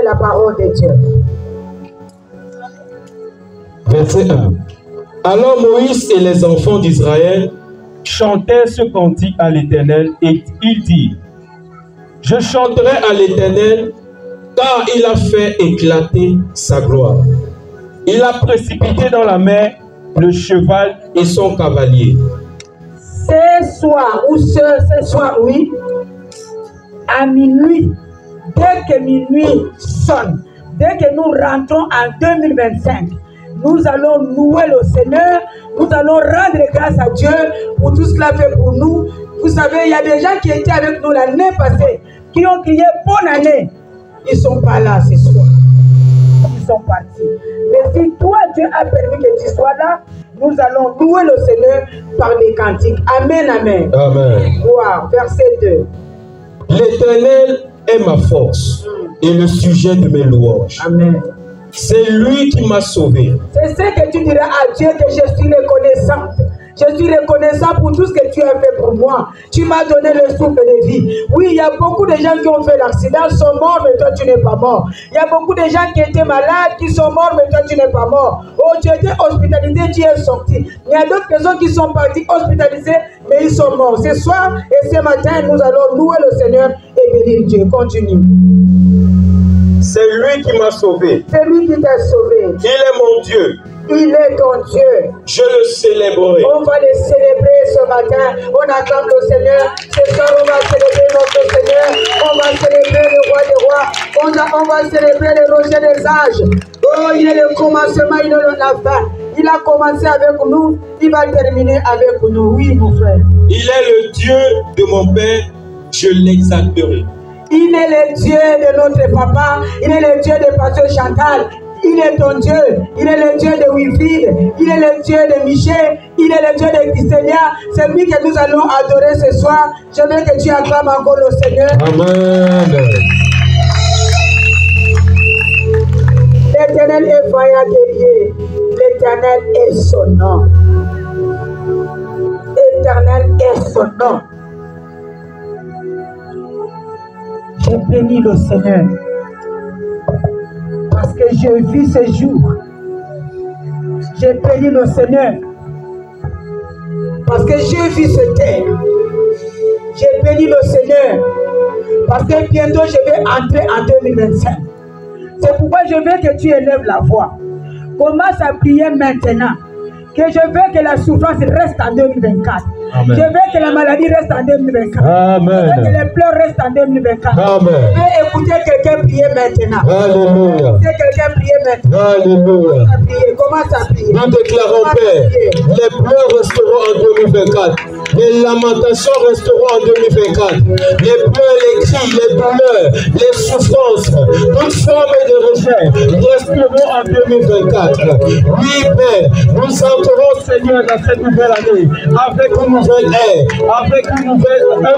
la parole de Dieu. Verset 1. Alors Moïse et les enfants d'Israël chantèrent ce cantique à l'Éternel et ils dirent: Je chanterai à l'Éternel car il a fait éclater sa gloire. Il a précipité dans la mer le cheval et son cavalier. Ce soir, ou ce soir, oui, à minuit, dès que minuit sonne, dès que nous rentrons en 2025, nous allons louer le Seigneur, nous allons rendre grâce à Dieu pour tout ce qu'il a fait pour nous. Vous savez, il y a des gens qui étaient avec nous l'année passée, qui ont crié bonne année. Ils ne sont pas là ce soir. Ils sont partis. Mais si toi, Dieu a permis que tu sois là, nous allons louer le Seigneur par des cantiques. Amen, amen. Amen. Wow, verset 2. L'Éternel est ma force et le sujet de mes louanges. Amen. C'est lui qui m'a sauvé. C'est ce que tu diras à Dieu, que je suis reconnaissante. Je suis reconnaissant pour tout ce que tu as fait pour moi. Tu m'as donné le souffle de vie. Oui, il y a beaucoup de gens qui ont fait l'accident, sont morts, mais toi tu n'es pas mort. Il y a beaucoup de gens qui étaient malades, qui sont morts, mais toi tu n'es pas mort. Oh, tu étais hospitalisé, tu es sorti. Il y a d'autres personnes qui sont parties hospitalisées, mais ils sont morts. Ce soir et ce matin, nous allons louer le Seigneur et bénir Dieu. Continue. C'est lui qui m'a sauvé. C'est lui qui t'a sauvé. Il est mon Dieu. Il est ton Dieu. Je le célébrerai. On va le célébrer ce matin. On acclame le Seigneur. Ce soir, on va célébrer notre Seigneur. On va célébrer le roi des rois. On va célébrer le rocher des âges. Oh, il est le commencement, il est la fin. Il a commencé avec nous. Il va terminer avec nous. Oui, mon frère. Il est le Dieu de mon Père. Je l'exalterai. Il est le Dieu de notre papa. Il est le Dieu de Pasteur Chantal. Il est ton Dieu. Il est le Dieu de Wilfried. Il est le Dieu de Michel. Il est le Dieu de Christénia. C'est lui que nous allons adorer ce soir. Je veux que tu acclames encore le Seigneur. Amen. L'Éternel est vaillant guerrier. L'Éternel est son nom. L'Éternel est son nom. Je bénis le Seigneur parce que je vis ce jour. Je bénis le Seigneur parce que je vis ce terre. Je bénis le Seigneur parce que bientôt je vais entrer en 2025. C'est pourquoi je veux que tu élèves la voix. Commence à prier maintenant. Que je veux que la souffrance reste en 2024. Amen. Je veux que la maladie reste en 2024. Amen. Je veux que les pleurs restent en 2024. Amen. Je veux écouter quelqu'un prier maintenant. Alléluia. C'est quelqu'un prier maintenant. Alléluia. Commence à prier. Nous déclarons, Père, les pleurs resteront en 2024. Les lamentations resteront en 2024. Les pleurs, les cris, les douleurs, les souffrances, toute forme de rejet resteront en 2024. Oui, Père, nous entrerons, Seigneur, dans cette nouvelle année avec une nouvelle air, avec un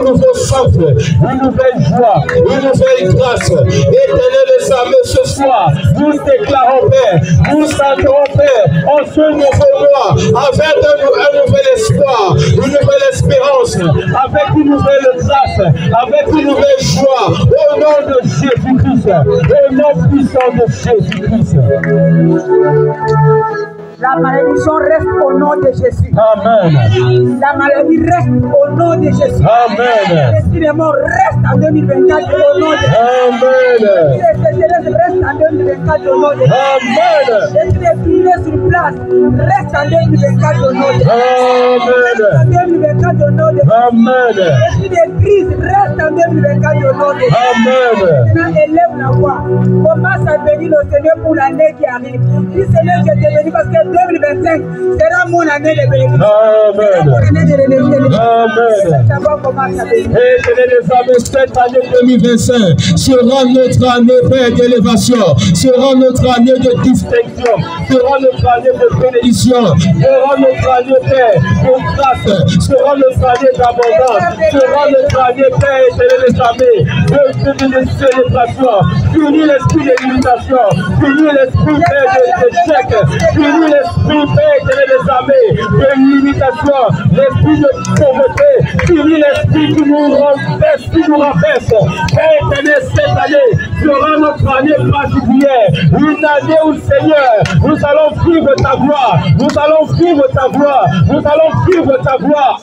nouveau souffle, une nouvelle joie, une nouvelle grâce. Éternel des armées, ce soir, nous déclarons, Père, nous chantons, Père, en ce nouveau mois, avec un nouvel espoir, une nouvelle espérance, avec une nouvelle grâce, avec une nouvelle joie, au nom de Jésus-Christ, au nom puissant de Jésus-Christ. La malédiction reste au nom de Jésus. Amen. La maladie reste au nom de Jésus. Amen. L'esprit de mort reste en 2024 au nom de Jésus. Amen. L'esprit de reste en 2024 au nom de Jésus. Amen. L'esprit de prier sur place reste en 2024 au nom de Jésus. Amen. En 2024 au nom de Jésus. Amen. L'esprit de crise reste en 2024 au nom de Jésus. Amen. Maintenant, élève la voix. Commence à bénir le Seigneur pour l'année qui arrive. Dis Seigneur, je te bénis parce que 2025 sera mon année de bénédiction. Amen. Mon année de bénédiction. Amen. Ça va commencer à bénir. Éternel des armées, cette année 2025 sera notre année, Père, d'élévation, sera notre année de distinction, sera notre année de bénédiction, sera notre année, Père, de grâce, sera notre année d'abondance, sera notre année, Père, éternel des armées, de célébration. Finis l'esprit de limitation, finis l'esprit, Père, d'échec, finis l'esprit, Père, éternel des armées, de limitation, l'esprit de pauvreté, finis l'esprit qui nous renverse, Père éternel, cette année, je sera notre année particulière. Une année où, Seigneur, nous allons vivre ta gloire. Nous allons vivre ta gloire. Nous allons vivre ta gloire.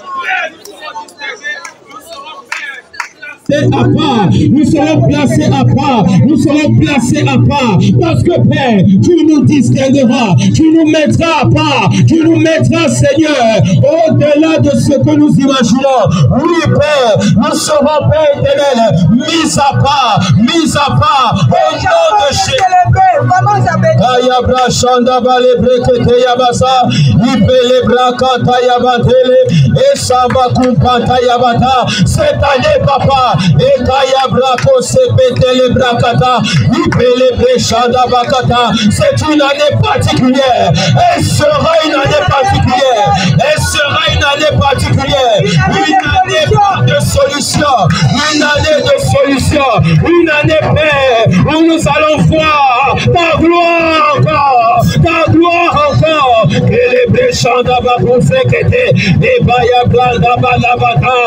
À part, nous serons placés à part, nous serons placés à part, parce que Père, tu nous distingueras, tu nous mettras à part, tu nous mettras, Seigneur, au-delà de ce que nous imaginons. Oui, Père, nous serons, Père éternel, mis à part, au nom de Jésus. Ayabra Shanda Balebre Kete Yabasa, Ibele Brakata Yabatele, et Samba Kumpata Yabata. Cette année, Papa, et Kaya Brako Sepetele Brakata, Ibele Breshanda Bakata, c'est une année particulière. Elle sera une année particulière. Elle sera une année particulière. Une année de solution. Une année de solution. Une année, Père, où nous allons voir ta gloire encore. Ta gloire encore. Et les Breshanda Bakose Kete, et Baya Blanda Balabata,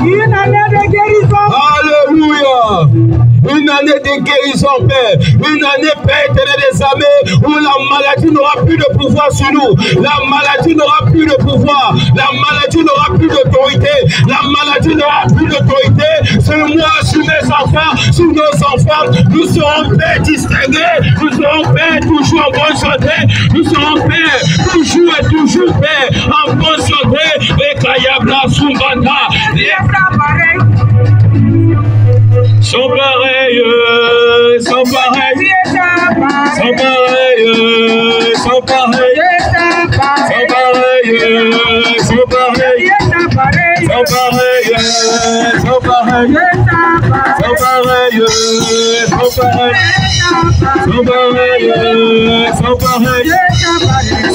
Une année de guérison. Alléluia. Une année de guérison, Père. Une année, Père éternel des armées, où la maladie n'aura plus de pouvoir sur nous. La maladie n'aura plus de pouvoir. La maladie n'aura plus d'autorité. La maladie n'aura plus d'autorité sur moi, sur mes enfants, sur nos enfants. Nous serons, Père, distingués. Nous serons, Père, toujours en bonne santé. Nous serons, Père, toujours et toujours, Père, en bonne santé. Et Kayabla Soubanda. Sont pareils, sont pareils, sont pareils, sont pareils, sont pareils, sont pareils, sont pareils, sont pareils, sont pareils, sont pareils, sont pareils, sont pareils, sont pareils, sont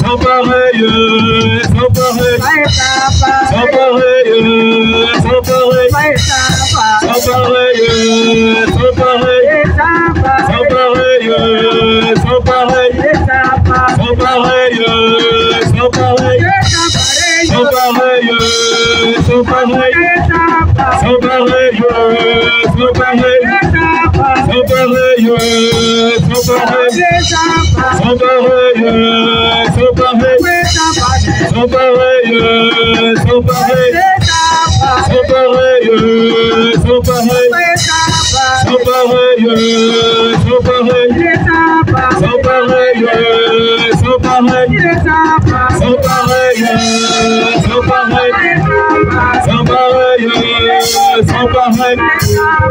pareils, sont pareils, sont pareils, sont pareils. Sont pareils, sont pareils, sont pareils, sont pareils, sont pareils, sont pareils, sont pareils, sont pareils, sont pareils, sont pareils, sont pareils, sont pareils, sont pareils, sont pareils, sont pareils, sont pareils, sont pareils. Sont pareils, sont pareils, sont pareils, sont pareils, sont pareils, sont pareils, sont pareils, sont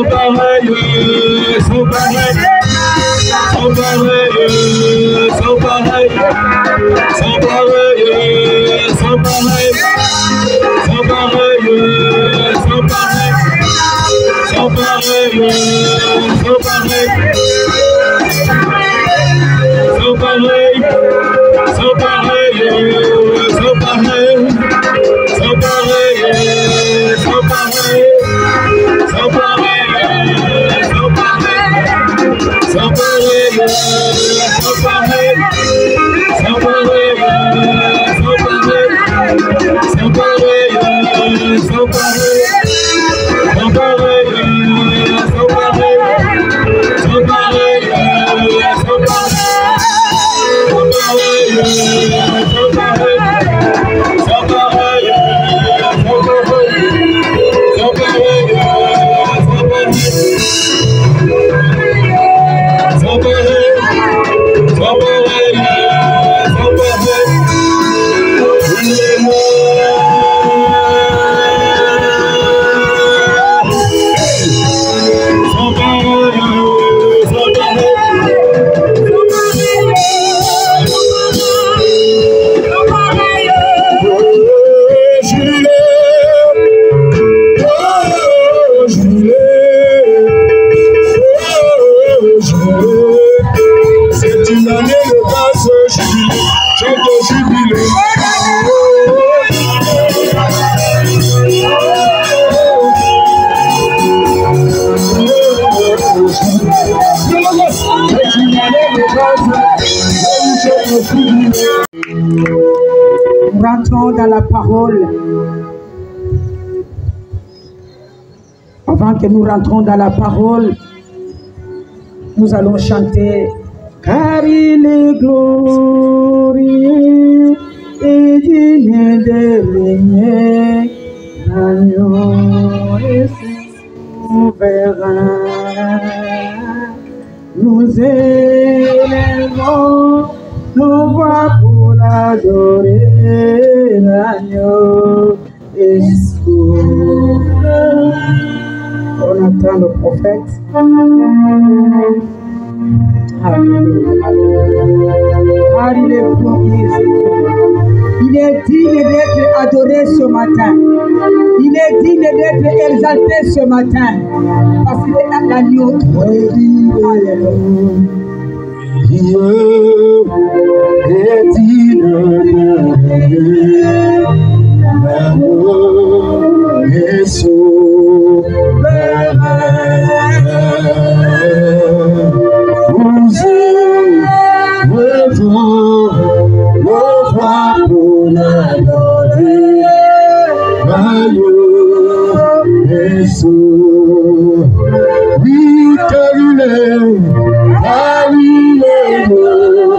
pareils, sont pareils, sont pareils, sont pareils, sont pareils, sont pareils, sont pareils, sont pareils, sont pareils. Sont pareils, sont pareils, sont pareils, sont pareils, sont pareils, sont pareils, sont pareils, sont pareils, sont pareils, sont pareils, sont pareils, sont pareils, sont pareils, sont pareils. Rentrons dans la parole. Avant que nous rentrons dans la parole, nous allons chanter car il est glorieux et digne de régner, l'agneau est souverain. Nous élevons nos voix pour l'adorer, l'agneau est souverain. On attend le prophète. Alléluia. Car il est glorieux. Il est digne d'être adoré ce matin. Il est digne d'être exalté ce matin. Parce qu'il est l'agneau. Alléluia. Dieu est digne l'agneau est souverain. Nous élevons nos voix pour l'adorer, l'agneau est souverain. Oui, car il est beau,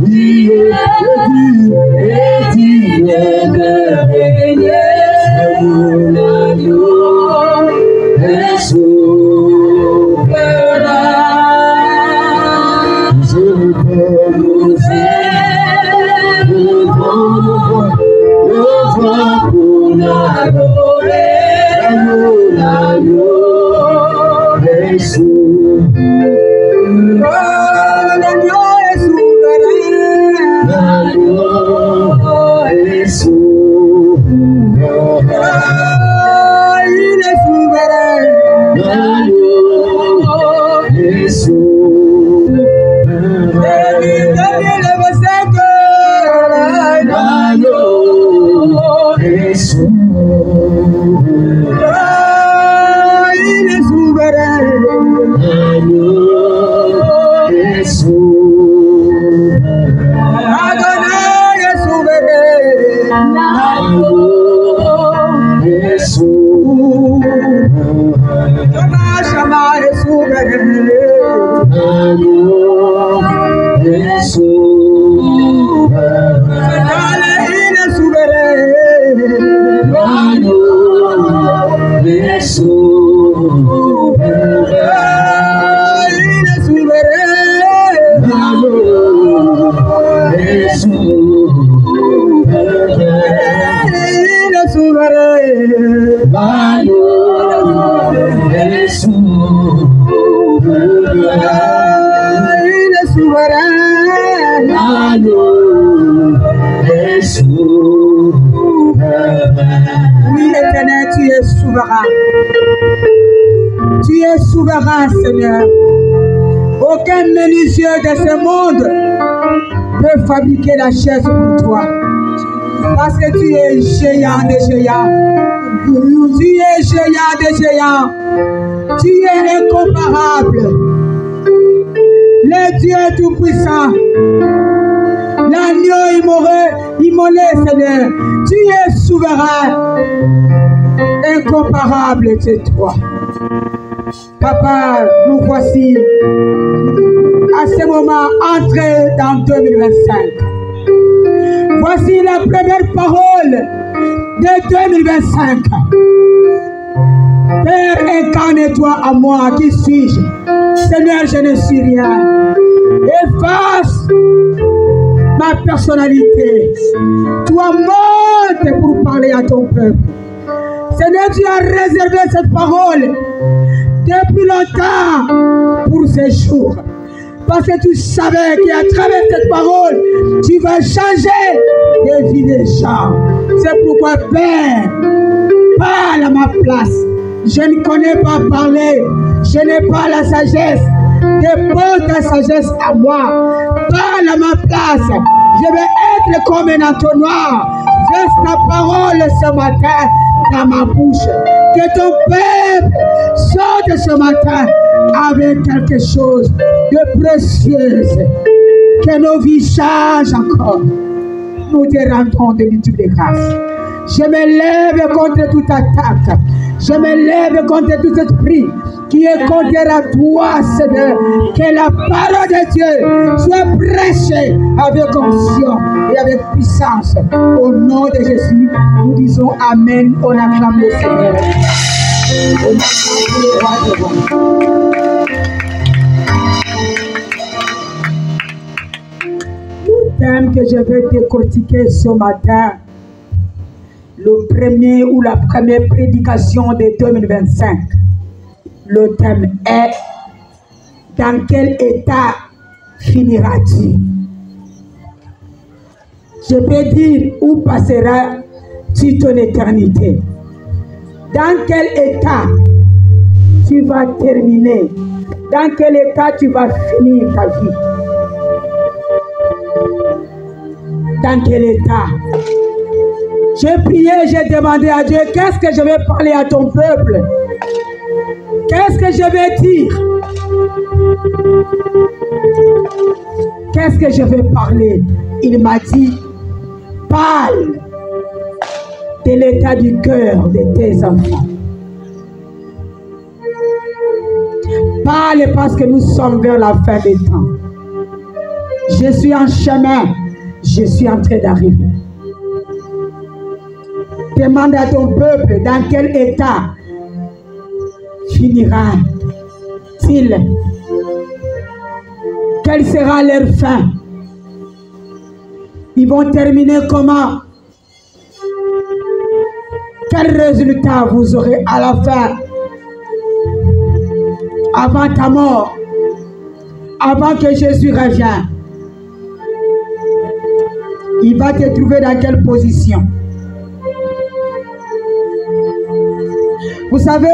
oui, est digne de régner, l'agneau est souverain. Nous élevons nos voix pour l'adorer, l'agneau est souverain. L'agneau est souverain. L'agneau est souverain. Il est souverain. L'agneau est souverain. L'agneau est souverain. Il est souverain. L'agneau est souverain. Adonai est souverain. L'agneau est souverain. Shama est souverain. L'agneau est souverain. Il est souverain. L'agneau est souverain. Il est souverain. L'agneau est souverain. Il est souverain. L'agneau est souverain. Il est souverain. L'agneau est souverain. Oui, Éternel, tu es souverain. Tu es souverain, Seigneur. Aucun menuisier de ce monde peut fabriquer la chaise pour toi. Parce que tu es géant de géants. Tu es géant de géants. Tu es incomparable. Le Dieu tout-puissant. L'agneau immolé, Seigneur. Tu es souverain. Incomparable, c'est toi. Papa, nous voici à ce moment entrés dans 2025. Voici la première parole de 2025. Père, incarne-toi à moi, qui suis-je? Seigneur, je ne suis rien. Efface ma personnalité. Toi, monte pour parler à ton peuple. Seigneur, tu as réservé cette parole depuis longtemps pour ces jours. Parce que tu savais qu'à travers cette parole, tu vas changer les vies des gens. C'est pourquoi, Père, parle à ma place. Je ne connais pas parler. Je n'ai pas la sagesse. Dépose ta sagesse à moi. Parle à ma place. Je vais être comme un entonnoir. Laisse ta parole ce matin dans ma bouche. Que ton peuple sorte ce matin avec quelque chose de précieux. Que nos vies changent encore. Nous te rendons de multiples grâces. Je me lève contre toute attaque. Je me lève contre tout esprit qui est contraire à toi, Seigneur. Que la parole de Dieu soit prêchée avec onction et avec puissance. Au nom de Jésus, nous disons Amen. On acclame le Seigneur. On acclame le roi de rois. Le thème que je vais décortiquer ce matin, le premier ou la première prédication de 2025, le thème est « Dans quel état finiras-tu » Je peux dire « Où passeras-tu ton éternité » Dans quel état tu vas terminer? Dans quel état tu vas finir ta vie? Dans quel état? J'ai prié, j'ai demandé à Dieu, qu'est-ce que je vais parler à ton peuple? Qu'est-ce que je vais dire? Qu'est-ce que je vais parler? Il m'a dit, parle de l'état du cœur de tes enfants. Parle parce que nous sommes vers la fin des temps. Je suis en chemin, je suis en train d'arriver. Demande à ton peuple dans quel état finira-t-il? Quelle sera leur fin? Ils vont terminer comment? Quel résultat vous aurez à la fin? Avant ta mort, avant que Jésus revienne, il va te trouver dans quelle position? Vous savez,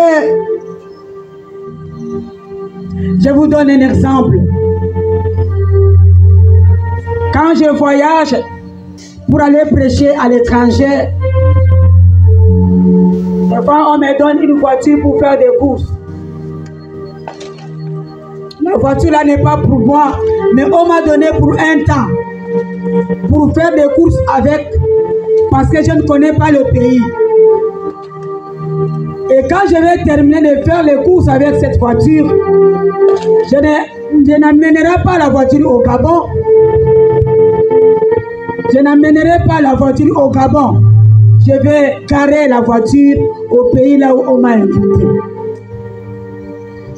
je vous donne un exemple. Quand je voyage pour aller prêcher à l'étranger, des fois on me donne une voiture pour faire des courses. La voiture là n'est pas pour moi, mais on m'a donné pour un temps, pour faire des courses avec, parce que je ne connais pas le pays. Et quand je vais terminer de faire les courses avec cette voiture, je n'amènerai pas la voiture au Gabon. Je n'amènerai pas la voiture au Gabon. Je vais garer la voiture au pays là où on m'a invité.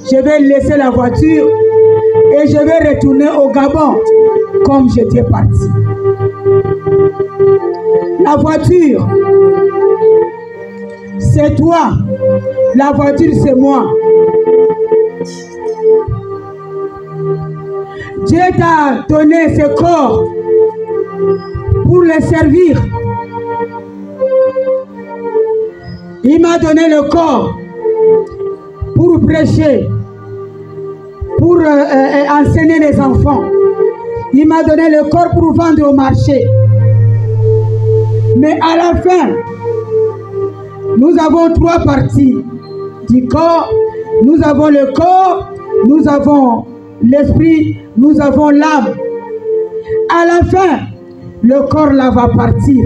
Je vais laisser la voiture et je vais retourner au Gabon comme j'étais parti. La voiture, c'est toi. La voiture, c'est moi. Dieu t'a donné ce corps pour le servir. Il m'a donné le corps pour prêcher, pour enseigner les enfants. Il m'a donné le corps pour vendre au marché. Mais à la fin, nous avons trois parties du corps. Nous avons le corps, nous avons l'esprit, nous avons l'âme. À la fin, le corps là va partir.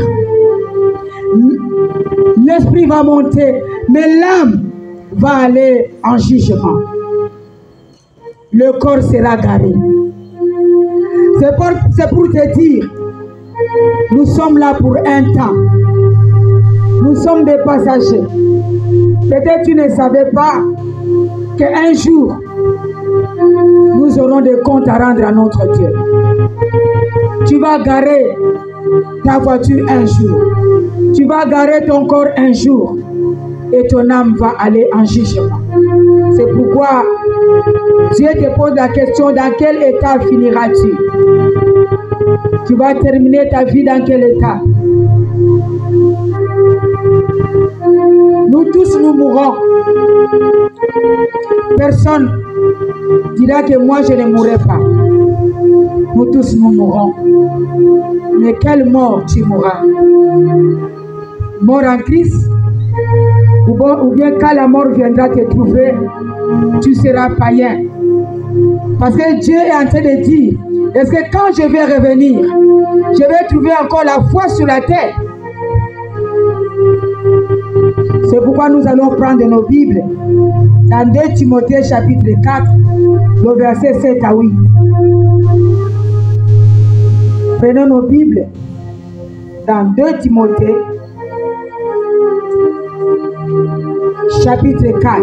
L'esprit va monter, mais l'âme va aller en jugement. Le corps sera garé. C'est pour te dire, nous sommes là pour un temps. Nous sommes des passagers. Peut-être tu ne savais pas qu'un jour, nous aurons des comptes à rendre à notre Dieu. Tu vas garer ta voiture un jour. Tu vas garer ton corps un jour. Et ton âme va aller en jugement. C'est pourquoi Dieu te pose la question, dans quel état finiras-tu? Tu vas terminer ta vie dans quel état? Nous tous, nous mourrons. Personne dira que moi, je ne mourrai pas. Nous tous, nous mourrons. Mais quelle mort tu mourras? Mort en Christ? Ou bien quand la mort viendra te trouver, tu seras païen. Parce que Dieu est en train de dire, est-ce que quand je vais revenir, je vais trouver encore la foi sur la terre? C'est pourquoi nous allons prendre nos Bibles dans 2 Timothée chapitre 4, le verset 7 à 8. Prenons nos Bibles dans 2 Timothée chapitre 4,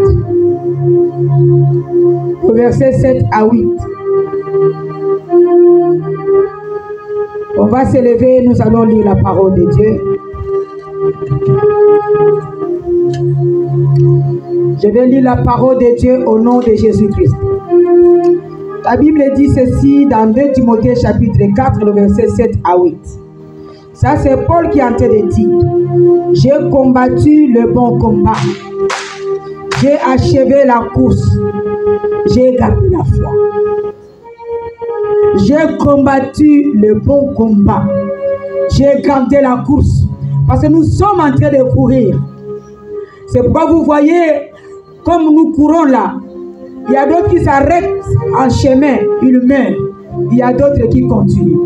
le verset 7 à 8. On va se lever et nous allons lire la parole de Dieu. Je vais lire la parole de Dieu au nom de Jésus-Christ. La Bible dit ceci dans 2 Timothée chapitre 4, le verset 7 à 8. Ça, c'est Paul qui est en train de dire: j'ai combattu le bon combat. J'ai achevé la course. J'ai gardé la foi. J'ai combattu le bon combat. J'ai gardé la course. Parce que nous sommes en train de courir. C'est pourquoi vous voyez, comme nous courons là, il y a d'autres qui s'arrêtent en chemin, ils meurent. Il y a d'autres qui continuent.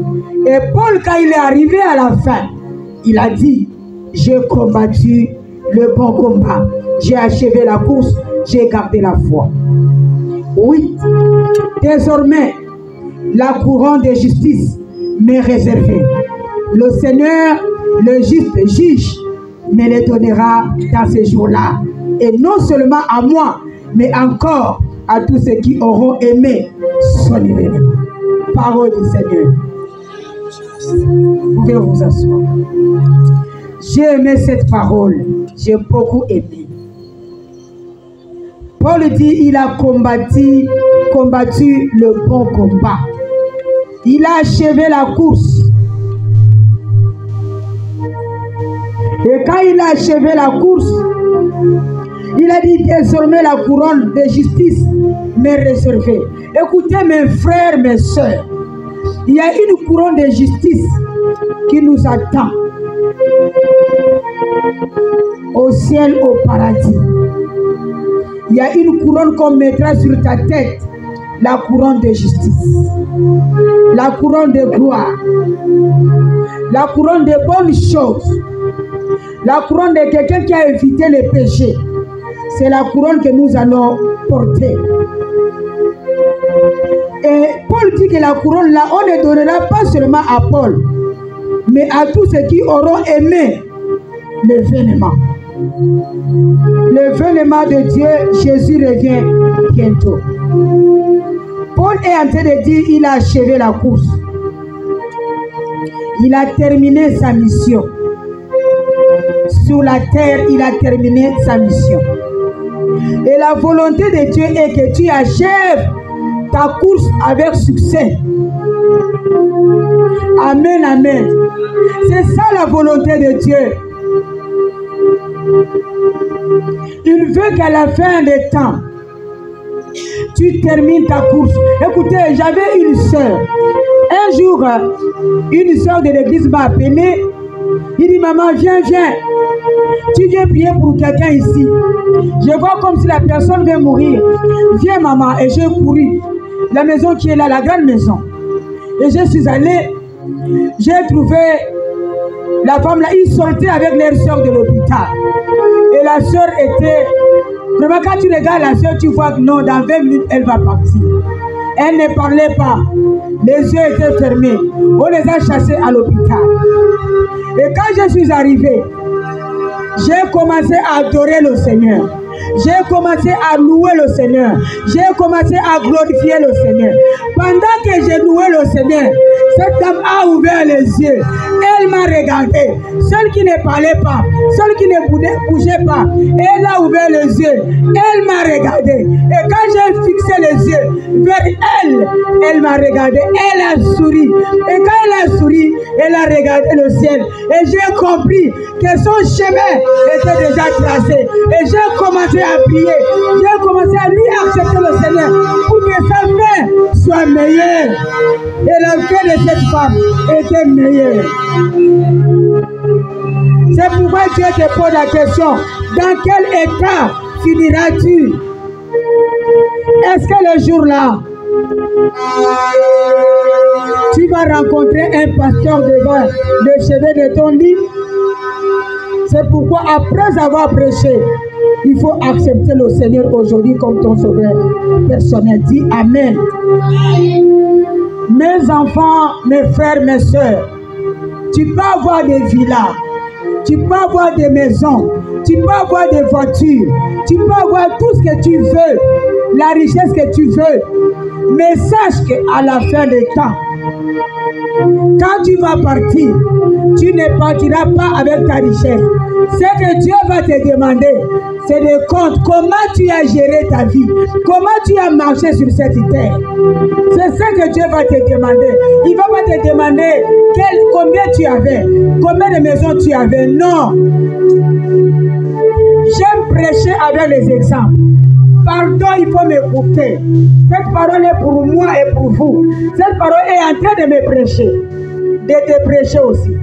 Et Paul, quand il est arrivé à la fin, il a dit: j'ai combattu le bon combat. J'ai achevé la course. J'ai gardé la foi. Oui, désormais, la couronne de justice m'est réservée. Le Seigneur, le juste juge, me les donnera dans ces jours-là. Et non seulement à moi, mais encore à tous ceux qui auront aimé son événement. Parole du Seigneur. Vous pouvez vous asseoir. J'ai aimé cette parole. J'ai beaucoup aimé. Paul dit: il a combattu le bon combat. Il a achevé la course. Et quand il a achevé la course, il a dit: désormais la couronne de justice m'est réservée. Écoutez mes frères, mes soeurs, il y a une couronne de justice qui nous attend au ciel, au paradis. Il y a une couronne qu'on mettra sur ta tête, la couronne de justice, la couronne de gloire, la couronne de bonnes choses, la couronne de quelqu'un qui a évité les péchés. C'est la couronne que nous allons porter. Et Paul dit que la couronne là, on ne donnera pas seulement à Paul, mais à tous ceux qui auront aimé l'événement. L'événement de Dieu, Jésus revient bientôt. Paul est en train de dire: il a achevé la course. Il a terminé sa mission. Sur la terre, il a terminé sa mission. Et la volonté de Dieu est que tu achèves ta course avec succès. Amen, amen. C'est ça la volonté de Dieu. Il veut qu'à la fin des temps, tu termines ta course. Écoutez, j'avais une soeur. Un jour, une soeur de l'église m'a appelé. Il dit: maman, viens, viens. Tu viens prier pour quelqu'un ici. Je vois comme si la personne veut mourir. Viens, maman. Et j'ai couru. La maison qui est là, la grande maison. Et je suis allé. J'ai trouvé la femme là. Ils sortaient avec leur soeur de l'hôpital. Et la soeur était... Vraiment, quand tu regardes la soeur, tu vois que non, dans 20 minutes, elle va partir. Elle ne parlait pas. Les yeux étaient fermés. On les a chassés à l'hôpital. Et quand je suis arrivé, j'ai commencé à adorer le Seigneur. J'ai commencé à louer le Seigneur. J'ai commencé à glorifier le Seigneur. Pendant que j'ai loué le Seigneur, cette dame a ouvert les yeux. Elle m'a regardé. Celle qui ne parlait pas, celle qui ne bougeait pas, elle a ouvert les yeux. Elle m'a regardé. Et quand j'ai fixé les yeux vers elle, elle m'a regardé. Elle a souri. Et quand elle a souri, elle a regardé le ciel. Et j'ai compris que son chemin était déjà tracé. Et j'ai commencé à prier. J'ai commencé à lui accepter le Seigneur pour que sa fin soit meilleure. Et la fin de cette femme était meilleure. C'est pourquoi Dieu te pose la question: dans quel état finiras-tu? Est-ce que le jour-là, tu vas rencontrer un pasteur devant le chevet de ton lit? C'est pourquoi, après avoir prêché, il faut accepter le Seigneur aujourd'hui comme ton sauveur personnel. Dis Amen. Mes enfants, mes frères, mes soeurs, tu peux avoir des villas, tu peux avoir des maisons, tu peux avoir des voitures, tu peux avoir tout ce que tu veux, la richesse que tu veux, mais sache qu'à la fin des temps, quand tu vas partir, tu ne partiras pas avec ta richesse. Ce que Dieu va te demander, c'est de compte comment tu as géré ta vie, comment tu as marché sur cette terre. C'est ce que Dieu va te demander. Il ne va pas te demander combien tu avais, combien de maisons tu avais. Non. J'aime prêcher avec les exemples. Pardon, il faut m'écouter. Cette parole est pour moi et pour vous. Cette parole est en train de me prêcher, de te prêcher aussi.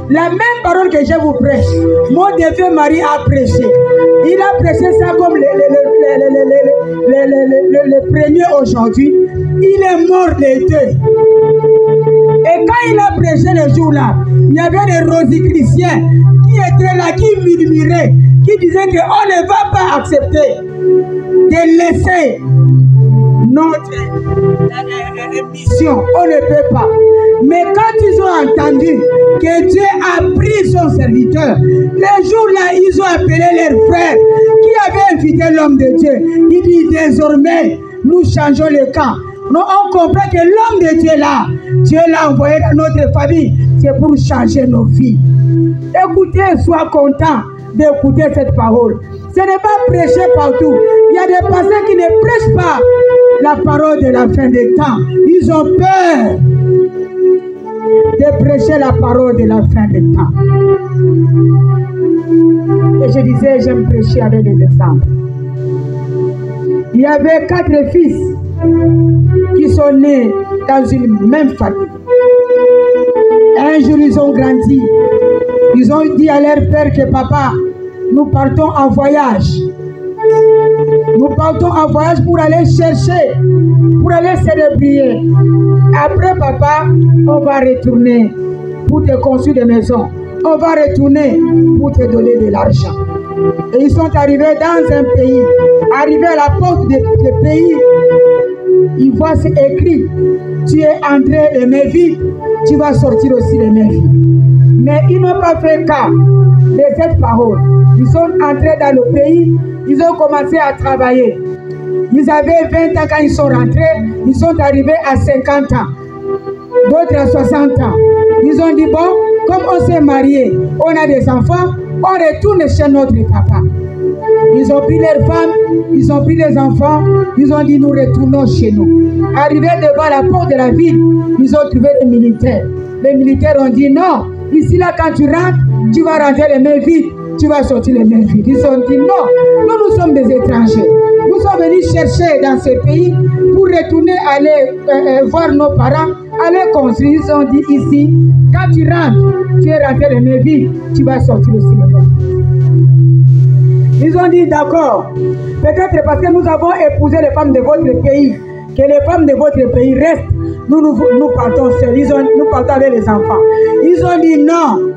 La même parole que je vous prêche, mon défunt mari a prêché. Il a prêché ça comme le premier aujourd'hui. Il est mort les deux. Et quand il a prêché le jour-là, il y avait des rosicruciens qui étaient là, qui murmuraient, qui disaient qu'on ne va pas accepter de laisser notre mission. On ne peut pas. Mais quand ils ont entendu que Dieu a pris son serviteur, le jour-là, ils ont appelé leurs frères qui avaient invité l'homme de Dieu. Il dit désormais, nous changeons le camp. Nous, on comprend que l'homme de Dieu là, Dieu l'a envoyé dans notre famille, c'est pour changer nos vies. Écoutez, sois content d'écouter cette parole. Ce n'est pas prêcher partout. Il y a des pasteurs qui ne prêchent pas la parole de la fin des temps. Ils ont peur de prêcher la parole de la fin des temps. Et je disais, j'aime prêcher avec des exemples. Il y avait 4 fils qui sont nés dans une même famille. Un jour, ils ont grandi. Ils ont dit à leur père que papa, nous partons en voyage. Nous partons en voyage pour aller chercher, pour aller se débrouiller. Après papa, on va retourner pour te construire des maisons. On va retourner pour te donner de l'argent. Et ils sont arrivés dans un pays. Arrivés à la porte du pays, ils voient c'est écrit, tu es entré de mes vies, tu vas sortir aussi de mes vies. Mais ils n'ont pas fait cas de cette parole. Ils sont entrés dans le pays, ils ont commencé à travailler. Ils avaient 20 ans quand ils sont rentrés, ils sont arrivés à 50 ans, d'autres à 60 ans. Ils ont dit, bon, comme on s'est mariés, on a des enfants, on retourne chez notre papa. Ils ont pris leurs femmes, ils ont pris les enfants, ils ont dit, nous retournons chez nous. Arrivés devant la porte de la ville, ils ont trouvé les militaires. Les militaires ont dit, non, ici là, quand tu rentres, tu vas rentrer les mains vides, tu vas sortir les mains vides. Ils ont dit, non, nous sommes des étrangers. Nous sommes venus chercher dans ce pays pour retourner aller voir nos parents, aller construire. Ils ont dit, ici, quand tu rentres, tu es rentré les mains vides, tu vas sortir aussi les mains vides. Ils ont dit, d'accord, peut-être parce que nous avons épousé les femmes de votre pays, que les femmes de votre pays restent, nous partons seuls, nous partons avec les enfants. Ils ont dit, non,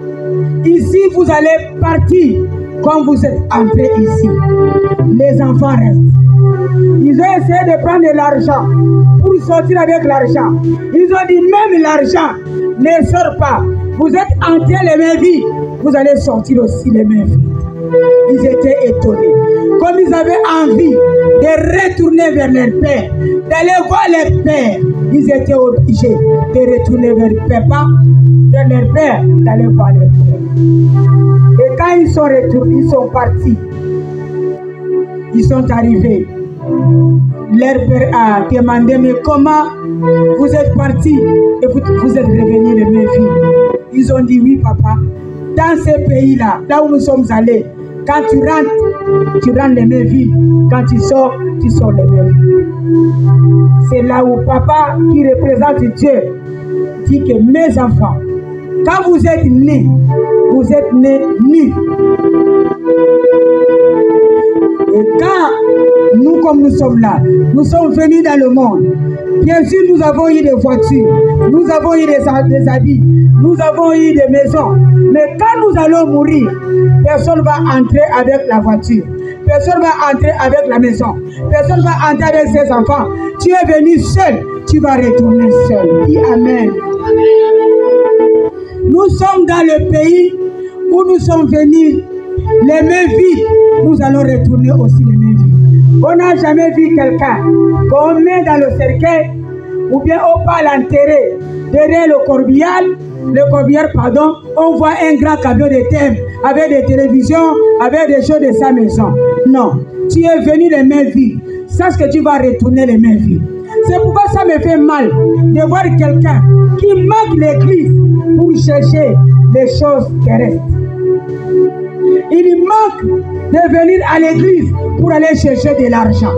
ici vous allez partir comme vous êtes entrés ici. Les enfants restent. Ils ont essayé de prendre de l'argent pour sortir avec l'argent. Ils ont dit, même l'argent ne sort pas. Vous êtes entrés les mains vides, vous allez sortir aussi les mains vides. Ils étaient étonnés. Comme ils avaient envie de retourner vers leur père, d'aller voir leur père, ils étaient obligés de retourner vers leur père, d'aller voir leur père. Et quand ils sont retournés, ils sont partis. Ils sont arrivés. Leur père a demandé, mais comment vous êtes partis et vous êtes revenus les mains vides? Ils ont dit, oui papa, dans ces pays-là, là où nous sommes allés, quand tu rentres les mains vides. Quand tu sors les mains vides. C'est là où papa, qui représente Dieu, dit que mes enfants, quand vous êtes nés nus. Et quand nous, comme nous sommes là, nous sommes venus dans le monde, Bien sûr, nous avons eu des voitures, nous avons eu des habits, nous avons eu des maisons. Mais quand nous allons mourir, personne ne va entrer avec la voiture. Personne ne va entrer avec la maison. Personne ne va entrer avec ses enfants. Tu es venu seul, tu vas retourner seul. Dis Amen. Nous sommes dans le pays où nous sommes venus les mains vides. Nous allons retourner aussi les mains vides. On n'a jamais vu quelqu'un qu'on met dans le cercueil ou bien on part l'enterrer derrière le corbillard, pardon, on voit un grand camion de thème avec des télévisions, avec des choses de sa maison. Non, tu es venu les mains vides. Sache que tu vas retourner les mains vides. C'est pourquoi ça me fait mal de voir quelqu'un qui manque l'église pour chercher les choses terrestres. Il manque de venir à l'église pour aller chercher de l'argent.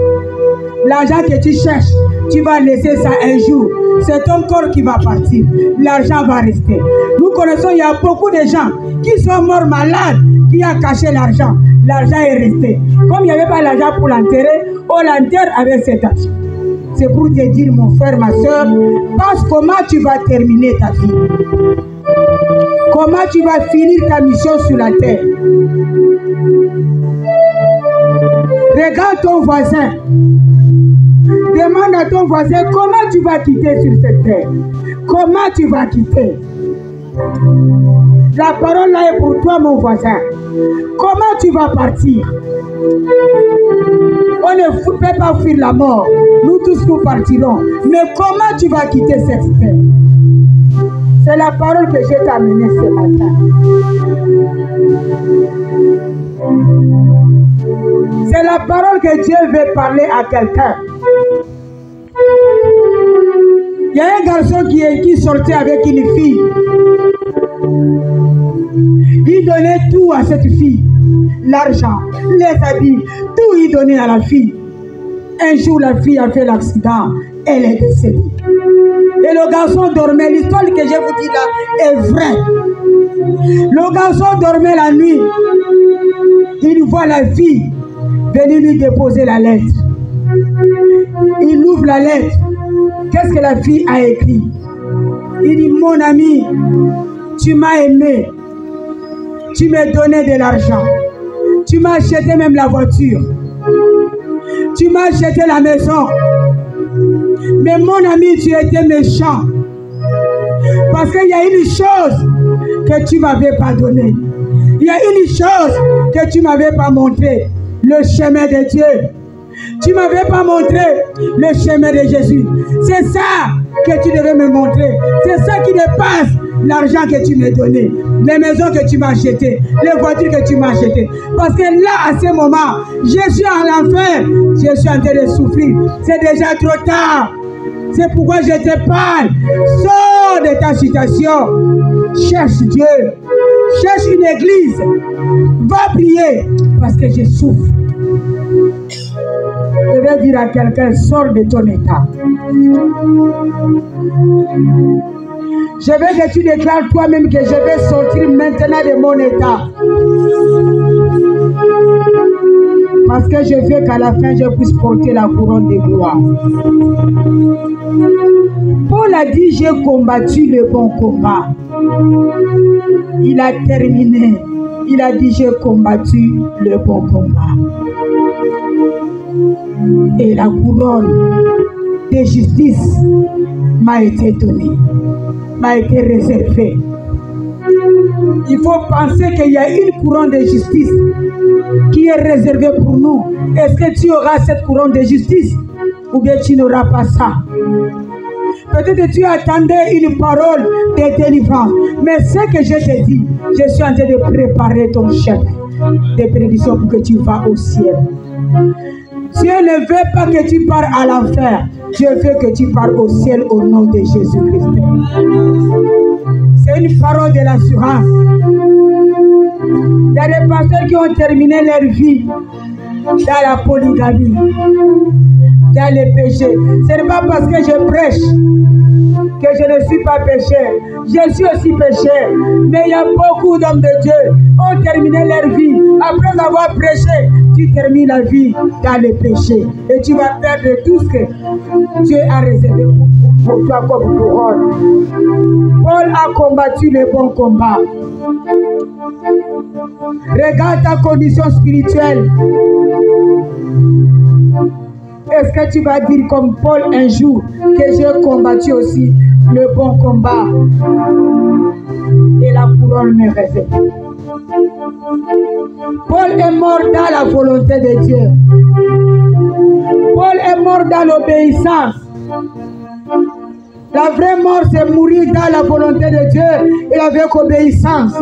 L'argent que tu cherches, tu vas laisser ça un jour. C'est ton corps qui va partir. L'argent va rester. Nous connaissons, il y a beaucoup de gens qui sont morts malades, qui ont caché l'argent. L'argent est resté. Comme il n'y avait pas l'argent pour l'enterrer, on l'enterre avec cet argent. C'est pour te dire, mon frère, ma soeur, pense comment tu vas terminer ta vie. Comment tu vas finir ta mission sur la terre. Regarde ton voisin. Demande à ton voisin comment tu vas quitter sur cette terre. Comment tu vas quitter. La parole là est pour toi, mon voisin. Comment tu vas partir? On ne peut pas fuir la mort. Nous tous nous partirons. Mais comment tu vas quitter cette terre? C'est la parole que j'ai amenée ce matin. C'est la parole que Dieu veut parler à quelqu'un. Il y a un garçon qui sortait avec une fille. Il donnait tout à cette fille. L'argent, les habits, tout il donnait à la fille. Un jour, la fille a fait l'accident. Elle est décédée. Et le garçon dormait. L'histoire que je vous dis là est vraie. Le garçon dormait la nuit. Il voit la fille venir lui déposer la lettre. Il ouvre la lettre. Qu'est-ce que la fille a écrit? Il dit, mon ami, tu m'as aimé. Tu m'as donné de l'argent. Tu m'as acheté même la voiture. Tu m'as acheté la maison. Mais mon ami, tu étais méchant. Parce qu'il y a une chose que tu ne m'avais pas donnée. Il y a une chose que tu ne m'avais pas montrée. Le chemin de Dieu. Tu ne m'avais pas montré le chemin de Jésus. C'est ça que tu devais me montrer. C'est ça qui dépasse l'argent que tu m'as donné, les maisons que tu m'as achetées, les voitures que tu m'as achetées. Parce que là, à ce moment, je suis en enfer. Je suis en train de souffrir. C'est déjà trop tard. C'est pourquoi je te parle. Sors de ta situation. Cherche Dieu. Cherche une église. Va prier. Parce que je souffre. Je vais dire à quelqu'un, sors de ton état. Je veux que tu déclares toi-même que je vais sortir maintenant de mon état. Parce que je veux qu'à la fin, je puisse porter la couronne de gloire. Paul a dit, j'ai combattu le bon combat. Il a terminé. Il a dit, j'ai combattu le bon combat. Et la couronne de justice m'a été donnée, m'a été réservée. Il faut penser qu'il y a une couronne de justice qui est réservée pour nous. Est-ce que tu auras cette couronne de justice ou bien tu n'auras pas ça? Peut-être que tu attendais une parole de délivrance. Mais ce que je te dis, je suis en train de préparer ton chemin de prédiction pour que tu vas au ciel. Dieu ne veut pas que tu pars à l'enfer. Dieu veut que tu pars au ciel au nom de Jésus-Christ. C'est une parole de l'assurance. Il y a des pasteurs qui ont terminé leur vie dans la polygamie, dans les péchés. Ce n'est pas parce que je prêche que je ne suis pas pécheur. Je suis aussi pécheur. Mais il y a beaucoup d'hommes de Dieu qui ont terminé leur vie. Après avoir prêché, tu termines la vie dans le péché. Et tu vas perdre tout ce que Dieu a réservé pour toi comme couronne. Paul a combattu le bon combat. Regarde ta condition spirituelle. Est-ce que tu vas dire comme Paul un jour que j'ai combattu aussi le bon combat et la couronne me réserve? Paul est mort dans la volonté de Dieu. Paul est mort dans l'obéissance. La vraie mort, c'est mourir dans la volonté de Dieu et avec obéissance.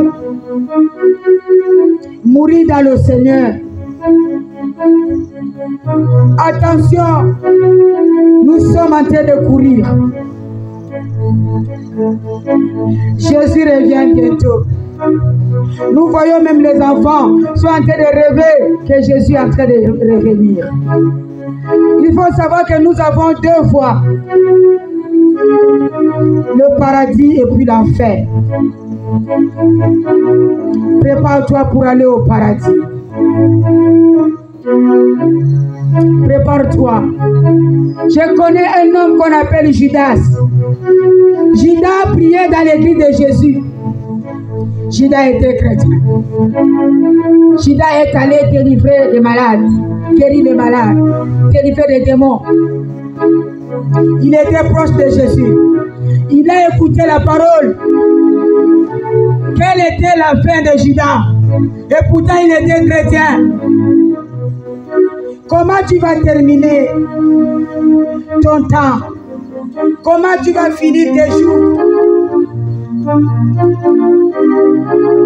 Mourir dans le Seigneur. Attention, nous sommes en train de courir. Jésus revient bientôt. Nous voyons même les enfants sont en train de rêver que Jésus est en train de revenir. Il faut savoir que nous avons deux voies. Le paradis et puis l'enfer. Prépare-toi pour aller au paradis. Prépare-toi. Je connais un homme qu'on appelle Judas. Judas priait dans l'église de Jésus. Judas était chrétien. Judas est allé délivrer des malades, guérir les malades, délivrer des démons. Il était proche de Jésus. Il a écouté la parole. Quelle était la fin de Judas? Et pourtant il était chrétien. Comment tu vas terminer ton temps? Comment tu vas finir tes jours?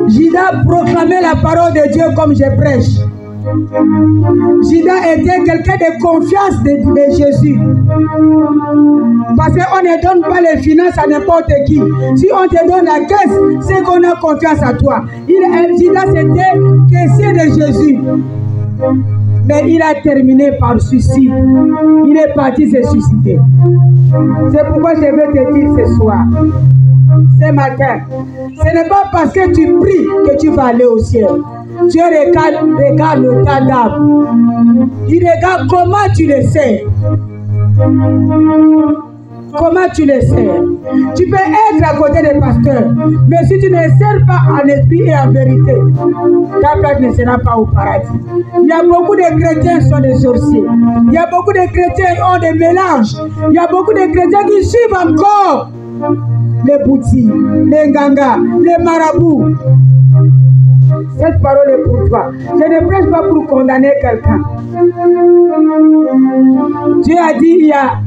Judas proclamait la parole de Dieu comme je prêche. Judas était quelqu'un de confiance de Jésus. Parce qu'on ne donne pas les finances à n'importe qui. Si on te donne la caisse, c'est qu'on a confiance à toi. Judas était caissier de Jésus. Mais il a terminé par suicide. Il est parti se suicider. C'est pourquoi je veux te dire ce soir, ce matin, ce n'est pas parce que tu pries que tu vas aller au ciel. Dieu regarde le tas d'âme. Il regarde comment tu le sais. Comment tu le sais? Tu peux être à côté des pasteurs, mais si tu ne sers pas en esprit et en vérité, ta place ne sera pas au paradis. Il y a beaucoup de chrétiens qui sont des sorciers. Il y a beaucoup de chrétiens qui ont des mélanges. Il y a beaucoup de chrétiens qui suivent encore les boutiques, les gangas, les marabouts. Cette parole est pour toi. Je ne prêche pas pour condamner quelqu'un. Dieu a dit il y a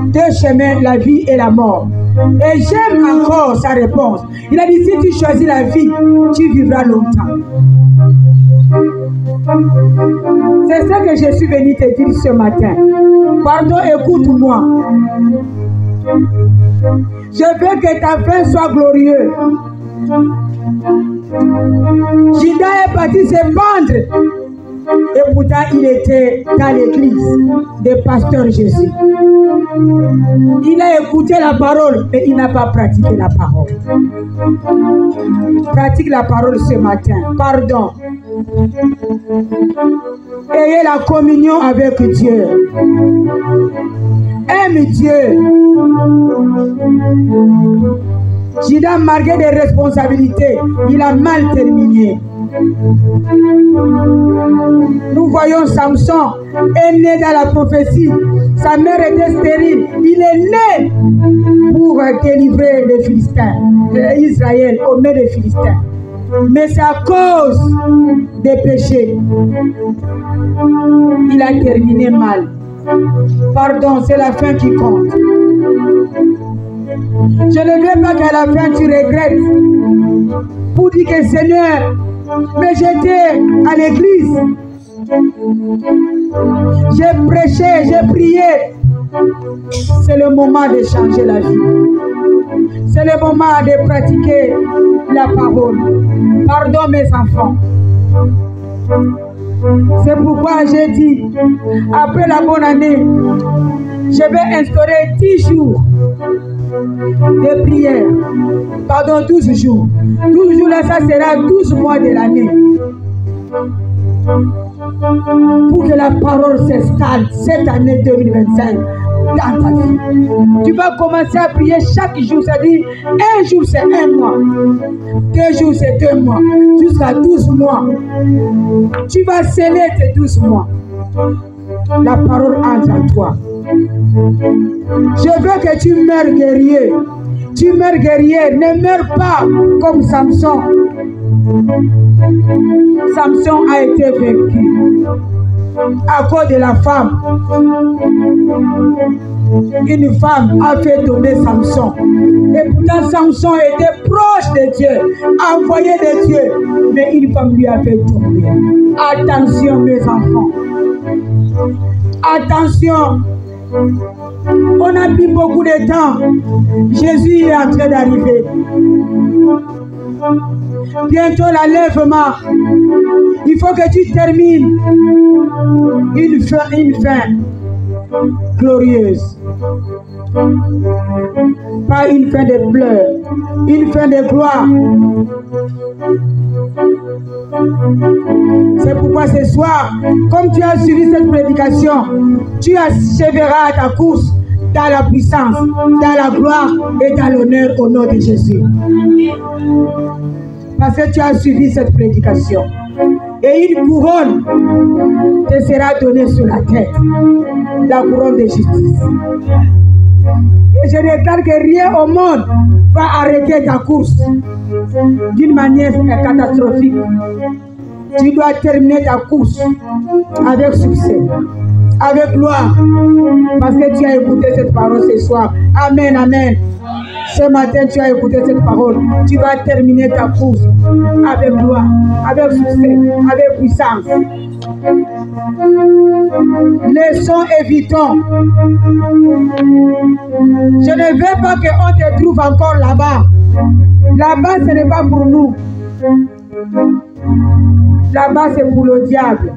deux chemins, la vie et la mort. Et j'aime encore sa réponse. Il a dit si tu choisis la vie, tu vivras longtemps. C'est ça que je suis venu te dire ce matin. Pardon, écoute-moi. Je veux que ta fin soit glorieuse. Judas est parti se pendre. Et pourtant, il était dans l'église des pasteurs Jésus. Il a écouté la parole, mais il n'a pas pratiqué la parole. Pratique la parole ce matin. Pardon. Ayez la communion avec Dieu. Aime Dieu. Judas, marqué des responsabilités, il a mal terminé. Nous voyons Samson est né dans la prophétie. Sa mère était stérile. Il est né pour délivrer les Philistins, Israël au milieu des Philistins. Mais c'est à cause des péchés. Il a terminé mal. Pardon, c'est la fin qui compte. Je ne veux pas qu'à la fin tu regrettes pour dire que Seigneur, mais j'étais à l'église, j'ai prêché, j'ai prié. C'est le moment de changer la vie. C'est le moment de pratiquer la parole. Pardon mes enfants. C'est pourquoi j'ai dit, après la bonne année, je vais instaurer 10 jours de prière. Pardon, 12 jours. 12 jours là, ça sera 12 mois de l'année. Pour que la parole s'installe cette année 2025 dans ta vie. Tu vas commencer à prier chaque jour, c'est-à-dire un jour c'est un mois, 2 jours c'est 2 mois, jusqu'à 12 mois. Tu vas sceller tes 12 mois. La parole entre en toi. Je veux que tu meurs guerrier. Tu meurs guerrier, ne meurs pas comme Samson. Samson a été vaincu à cause de la femme. Une femme a fait tomber Samson. Et pourtant Samson était proche de Dieu, envoyé de Dieu. Mais une femme lui a fait tomber. Attention mes enfants. Attention. On a pris beaucoup de temps. Jésus est en train d'arriver. Bientôt l'enlèvement. Il faut que tu termines une fin glorieuse. Pas une fin de pleurs, une fin de gloire. C'est pourquoi ce soir, comme tu as suivi cette prédication, tu acheveras ta course dans la puissance, dans la gloire et dans l'honneur au nom de Jésus. Parce que tu as suivi cette prédication. Et une couronne te sera donnée sur la tête. La couronne de justice. Et je déclare que rien au monde va arrêter ta course d'une manière catastrophique. Tu dois terminer ta course avec succès, avec gloire. Parce que tu as écouté cette parole ce soir. Amen, amen. Ce matin, tu as écouté cette parole. Tu vas terminer ta course avec gloire, avec succès, avec puissance. Laissons, évitons. Je ne veux pas qu'on te trouve encore là-bas. Là-bas, ce n'est pas pour nous. Là-bas, c'est pour le diable.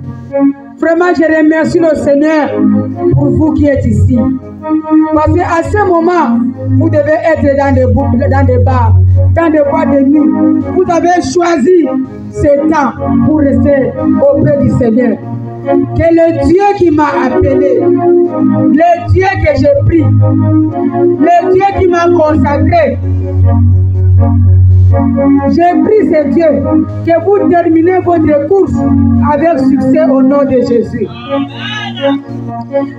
Vraiment, je remercie le Seigneur pour vous qui êtes ici. Parce qu'à ce moment, vous devez être dans des bars, dans des boîtes de nuit. Vous avez choisi ce temps pour rester auprès du Seigneur. Que le Dieu qui m'a appelé, le Dieu que j'ai pris, le Dieu qui m'a consacré, j'ai pris ce Dieu, que vous terminez votre course avec succès au nom de Jésus.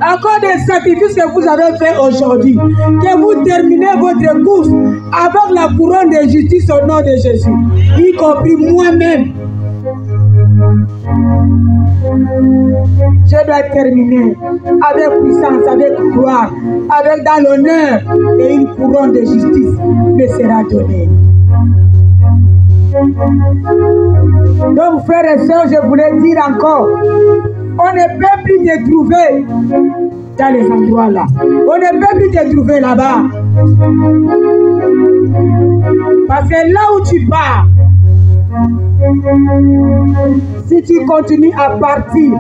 À cause des sacrifices que vous avez fait aujourd'hui, que vous terminez votre course avec la couronne de justice au nom de Jésus, y compris moi-même. Je dois terminer avec puissance, avec gloire, avec dans l'honneur, et une couronne de justice me sera donnée. Donc frères et sœurs, je voulais dire encore, on ne peut plus te trouver dans les endroits là. On ne peut plus te trouver là-bas. Parce que là où tu pars, si tu continues à partir,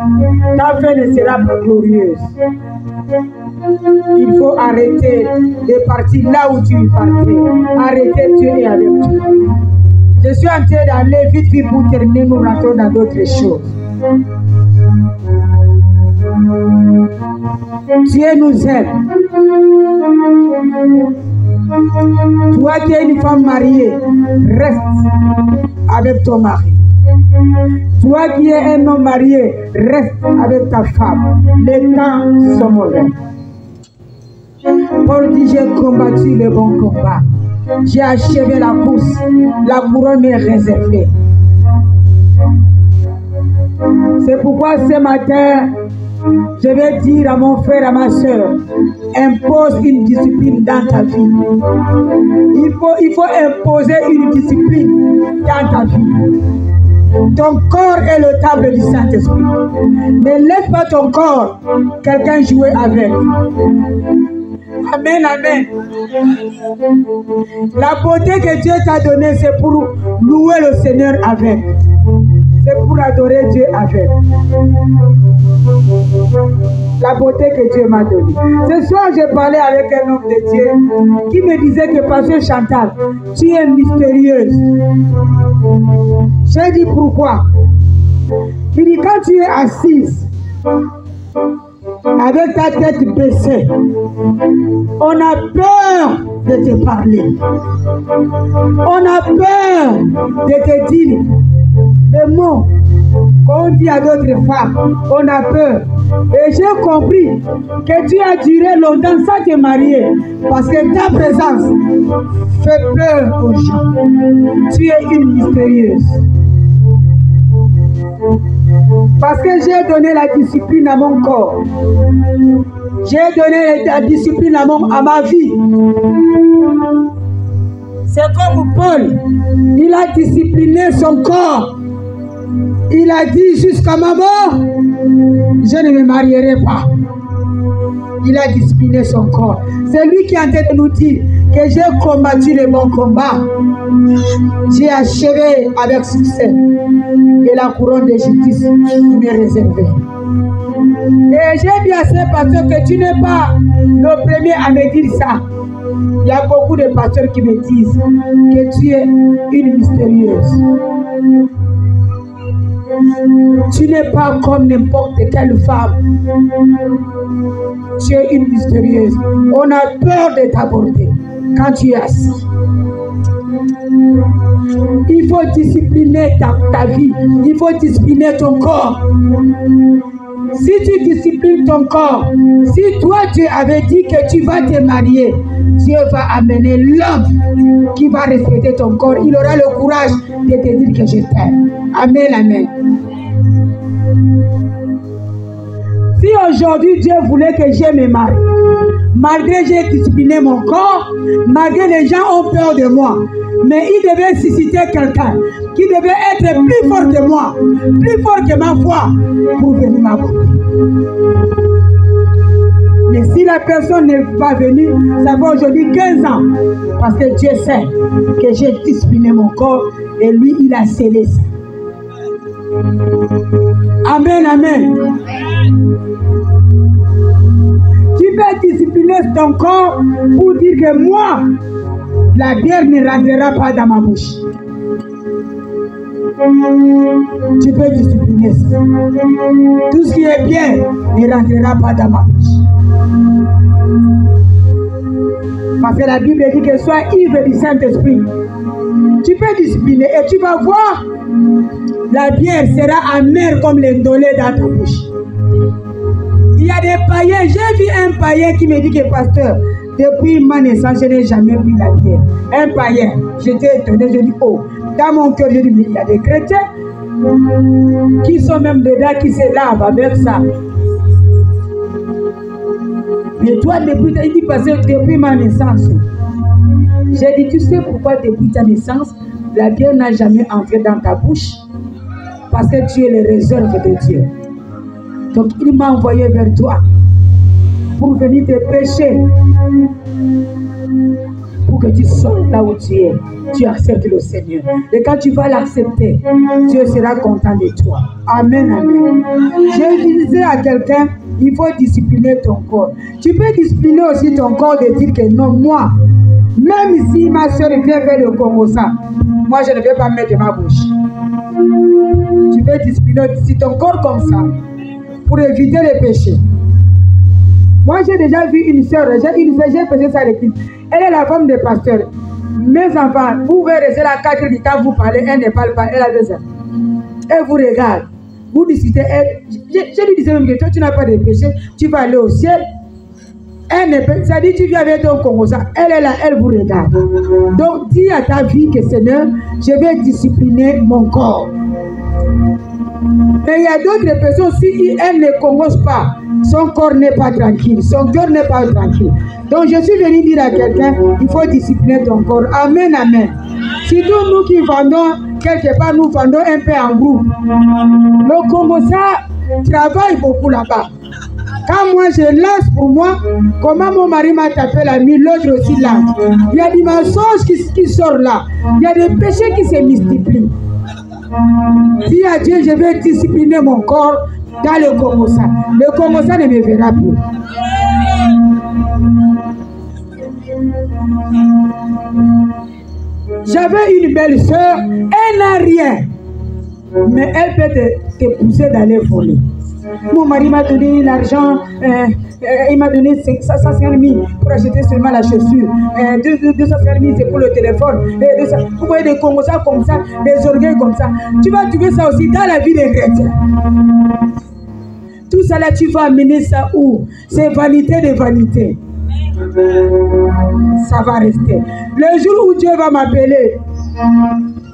ta fin ne sera pas glorieuse. Il faut arrêter de partir là où tu partais. Arrêtez, Dieu est avec toi. Je suis en train d'aller vite, vite pour terminer, nous rentrons dans d'autres choses. Dieu nous aide. Toi qui es une femme mariée, reste avec ton mari. Toi qui es un homme marié, reste avec ta femme. Les temps sont mauvais. Paul dit, j'ai combattu le bon combat. J'ai achevé la course. La couronne est réservée. C'est pourquoi ce matin, je vais dire à mon frère, à ma soeur, impose une discipline dans ta vie. Il faut imposer une discipline dans ta vie. Ton corps est le temple du Saint-Esprit. Ne laisse pas ton corps quelqu'un jouer avec. Amen, amen. La beauté que Dieu t'a donnée, c'est pour louer le Seigneur avec. c'est pour adorer Dieu avec. La beauté que Dieu m'a donnée. Ce soir, j'ai parlé avec un homme de Dieu qui me disait que Pasteur Chantal, tu es mystérieuse. J'ai dit pourquoi? Il dit quand tu es assise avec ta tête baissée, on a peur de te parler. On a peur de te dire des mots qu'on dit à d'autres femmes. On a peur. Et j'ai compris que tu as duré longtemps sans te marier parce que ta présence fait peur aux gens. Tu es une mystérieuse. Parce que j'ai donné la discipline à mon corps. J'ai donné la discipline à ma vie. C'est comme Paul. Il a discipliné son corps. Il a dit jusqu'à ma mort, je ne me marierai pas. Il a discipliné son corps. C'est lui qui est en train de nous dire que j'ai combattu le bon combat. J'ai achevé avec succès. Et la couronne de justice m'est réservée. Et j'ai dit à ce pasteur que tu n'es pas le premier à me dire ça. Il y a beaucoup de pasteurs qui me disent que tu es une mystérieuse. Tu n'es pas comme n'importe quelle femme. Tu es une mystérieuse. On a peur de t'aborder quand tu es assis. Il faut discipliner ta vie. Il faut discipliner ton corps. Si tu disciplines ton corps, si toi tu avais dit que tu vas te marier, Dieu va amener l'homme qui va respecter ton corps. Il aura le courage de te dire que je t'aime. Amen, amen. Si aujourd'hui Dieu voulait que je me marie, malgré j'ai discipliné mon corps, malgré les gens ont peur de moi, mais il devait susciter quelqu'un qui devait être plus fort que moi, plus fort que ma foi, pour venir m'aborder. Mais si la personne n'est pas venue, ça fait aujourd'hui 15 ans, parce que Dieu sait que j'ai discipliné mon corps et lui, il a scellé ça. Amen, amen. Tu peux discipliner ton corps pour dire que moi, la bière ne rentrera pas dans ma bouche. Tu peux discipliner ça. Tout ce qui est bien ne rentrera pas dans ma bouche. Parce que la Bible dit que sois ivre du Saint-Esprit. Tu peux discipliner et tu vas voir, la bière sera amère comme l'indolé dans ta bouche. Il y a des païens, j'ai vu un païen qui me dit que pasteur, depuis ma naissance, je n'ai jamais pris la bière. Un païen, j'étais étonné, je dis oh, dans mon cœur, je dis mais il y a des chrétiens qui sont même dedans, qui se lavent avec ça. Mais toi, depuis, il dit parce que depuis ma naissance, j'ai dit tu sais pourquoi depuis ta naissance, la bière n'a jamais entré dans ta bouche? Parce que tu es les réserves de Dieu. Donc il m'a envoyé vers toi pour venir te prêcher, pour que tu sortes là où tu es. Tu acceptes le Seigneur. Et quand tu vas l'accepter, Dieu sera content de toi. Amen, amen. J'ai dit à quelqu'un, il faut discipliner ton corps. Tu peux discipliner aussi ton corps de dire que non, moi, même si ma soeur vient faire le Congo ça, moi je ne vais pas mettre ma bouche. Tu peux discipliner ton corps comme ça pour éviter les péchés. Moi j'ai déjà vu une soeur, j'ai fait ça à l'église. Elle est la femme des pasteurs. Mes enfants, vous pouvez rester là 4 heures du temps, vous parlez, elle ne parle pas, elle a 2 ans. Elle vous regarde, vous discutez, je lui disais même que toi tu n'as pas de péché, tu vas aller au ciel. Elle ne peut, ça dit tu viens avec ton Congo, ça, elle est là, elle vous regarde. Donc dis à ta vie que Seigneur, je vais discipliner mon corps. Mais il y a d'autres personnes, si elle ne commence pas, son corps n'est pas tranquille, son cœur n'est pas tranquille. Donc je suis venu dire à quelqu'un, il faut discipliner ton corps. Amen, amen. Surtout nous qui vendons, quelque part nous vendons un peu en groupe. Le Congo, ça travaille beaucoup là-bas. Quand moi je lance pour moi, comment mon mari m'a tapé la nuit, l'autre aussi lance. Il y a des mensonges qui sortent là. Il y a des péchés qui se multiplient. Dis à Dieu, je vais discipliner mon corps dans le Congosa. Le Congosa ne me verra plus. J'avais une belle soeur, elle n'a rien. Mais elle peut te pousser d'aller voler. Mon mari m'a donné l'argent, il m'a donné 550 000 pour acheter seulement la chaussure. 250 000 c'est pour le téléphone. Vous voyez des Congolais comme ça, des orgueils comme ça. Tu vas trouver ça aussi dans la vie des chrétiens. Tout ça là, tu vas amener ça où? C'est vanité de vanité. Ça va rester. Le jour où Dieu va m'appeler,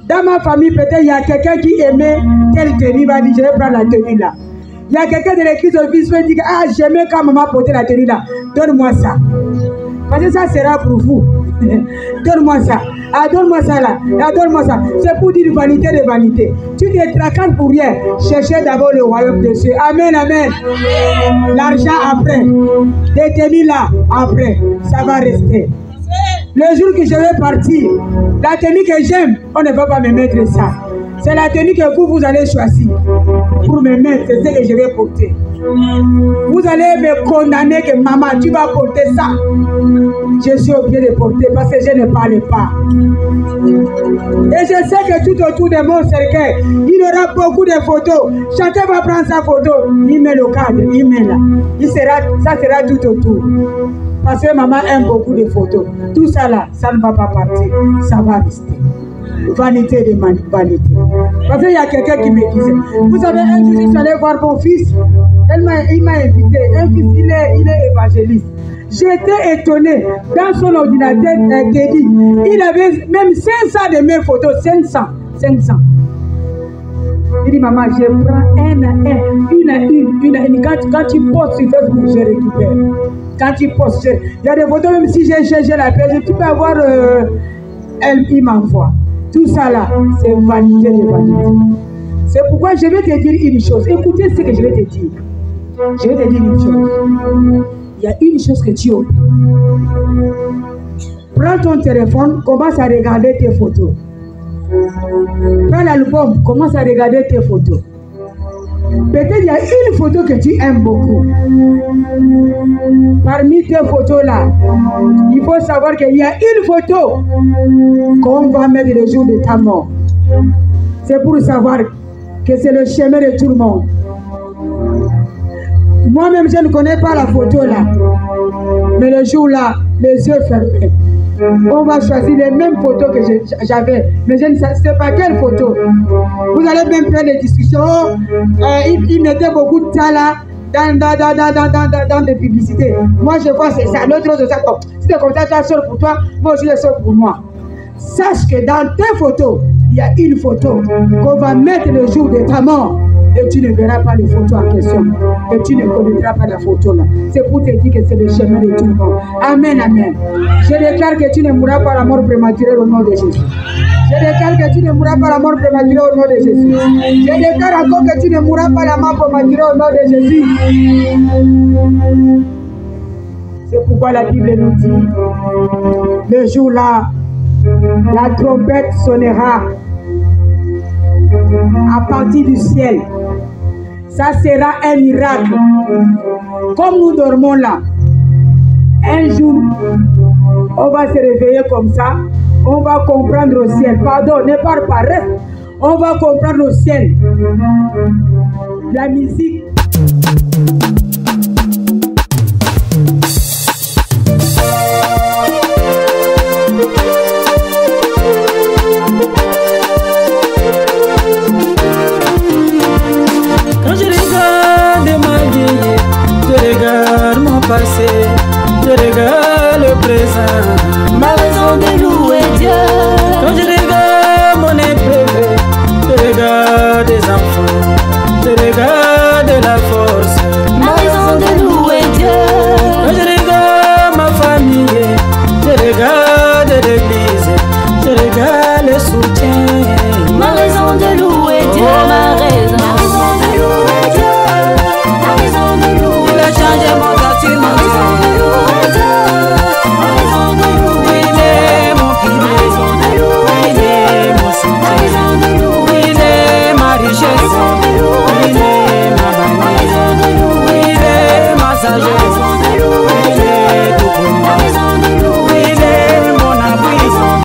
dans ma famille, peut-être il y a quelqu'un qui aimait telle tenue, va dire je vais prendre la tenue là. Il y a quelqu'un de l'église office qui dit ah j'aimais quand maman portait la tenue là, donne-moi ça. Parce que ça sera pour vous. Donne-moi ça. Ah donne-moi ça là. Ah donne-moi ça. C'est pour dire vanité de vanité. Tu te tracantes pour rien. Cherchez d'abord le royaume de Dieu. Amen, amen. L'argent après. Les tenues là après. Ça va rester. Le jour que je vais partir, la tenue que j'aime, on ne va pas me mettre ça. C'est la tenue que vous allez choisir pour me mettre, c'est ce que je vais porter. Vous allez me condamner que maman, tu vas porter ça. Je suis obligé de porter parce que je ne parle pas. Et je sais que tout autour de mon cercueil, il y aura beaucoup de photos. Chacun va prendre sa photo, il met le cadre, il met là. Ça sera tout autour. Parce que maman aime beaucoup de photos. Tout ça là, ça ne va pas partir. Ça va rester. Vanité de vanité. Parce qu'il y a quelqu'un qui me disait, vous savez, un jour je suis allé voir mon fils. Il m'a invité. Un fils, il est évangéliste. J'étais étonné. Dans son ordinateur, il avait même 500 de mes photos. 500. Il dit, maman, je prends une à une. Quand tu postes sur Facebook, je récupère. Quand tu postes, il y a des photos, même si j'ai cherché la page, tu peux avoir, il m'envoie. Tout ça là, c'est vanité de vanité. C'est pourquoi je vais te dire une chose. Écoutez ce que je vais te dire. Je vais te dire une chose. Il y a une chose que tu oublies. Prends ton téléphone, commence à regarder tes photos. Prends l'album, commence à regarder tes photos. Peut-être il y a une photo que tu aimes beaucoup. Parmi tes photos là, il faut savoir qu'il y a une photo qu'on va mettre le jour de ta mort. C'est pour savoir que c'est le chemin de tout le monde. Moi-même, je ne connais pas la photo là. Mais le jour là, les yeux fermés. On va choisir les mêmes photos que j'avais. Mais je ne sais pas quelle photo. Vous allez même faire des discussions. Il mettait beaucoup de ça là dans des publicités. Moi, je vois c'est ça. L'autre, c'est ça. Si c'est comme ça, tu as sort pour toi. Moi aussi, je sors pour moi. Sache que dans tes photos, il y a une photo qu'on va mettre le jour de ta mort. Et tu ne verras pas les photos en question. Et tu ne connaîtras pas la photo là. C'est pour te dire que c'est le chemin de tout le monde. Amen, amen. Je déclare que tu ne mourras pas la mort prématurée au nom de Jésus. Je déclare que tu ne mourras pas la mort prématurée au nom de Jésus. Je déclare encore que tu ne mourras pas la mort prématurée au nom de Jésus. C'est pourquoi la Bible nous dit, le jour là, la trompette sonnera à partir du ciel. Ça sera un miracle. Comme nous dormons là, un jour, on va se réveiller comme ça. On va comprendre au ciel. Pardon, ne parle pas, reste. On va comprendre au ciel. La musique. Passé, je regarde le présent, ma raison de louer Dieu. Quand je regarde mon imprévu, je regarde des enfants, je regarde